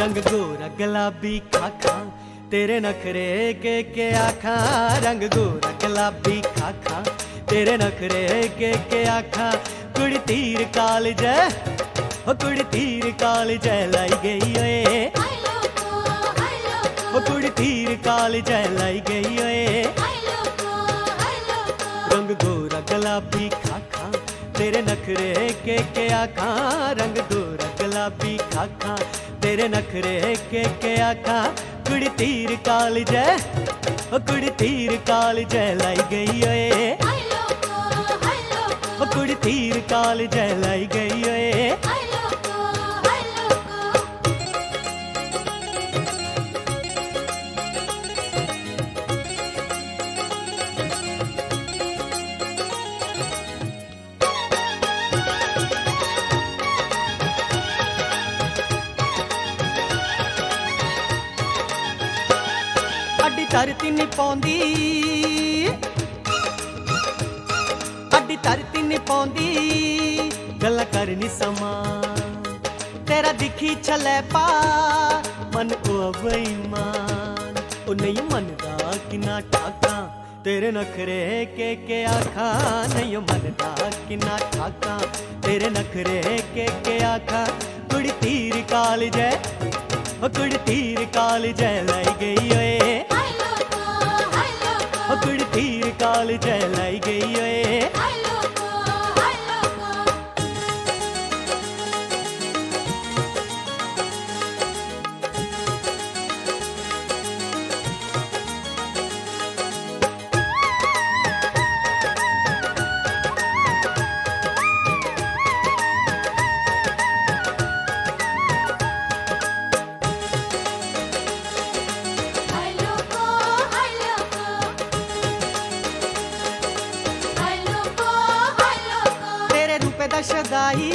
रंग गोरा गुलाबी खाखा तेरे नखरे के आखा। रंग गोरा गुलाबी खाखा तेरे नखरे के आखा। कुड़ी तीर काल जय ओ कुड़ी तीर काल जय लाई गई ओए। ओ कुड़ी तीर काल जय लाई गई ओए। रंग गोरा गुलाबी खाखा तेरे नखरे के आखा। रंग गोरा गुलाबी खाखा तेरे नखरे के आखा। कुड़ी तीर काल जय ओ कुड़ी तीर काल जय लाई गई ओए। ओ कुड़ी तीर काल जय लाई गई ओए। अड्डी धरती नहीं पाउंदी अड्डी धरती नहीं पाउंदी गल्लां करनी समा। तेरा दिखी छलै पा मन ओ बेईमान। ओ नहीं मनदा किना ठाका तेरे नखरे के आखा। नहीं मनदा किना ठाका तेरे नखरे के आखा। कुड़ी तीर काल जय ओ कुड़ी तीर काल जय लाई गई ओए। ओ कुड़ी तीर काल जय लाई गई ओए। शदाई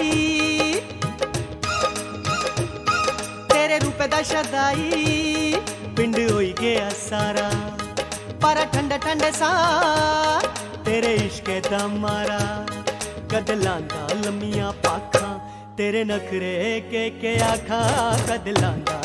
तेरे रूप दा शदाई पिंड होई गया सारा। पर ठंडे ठंडे सा तेरे इश्क दा मारा। कदलां दा लम्मियां पाखा तेरे नखरे के आखा। कदलां दा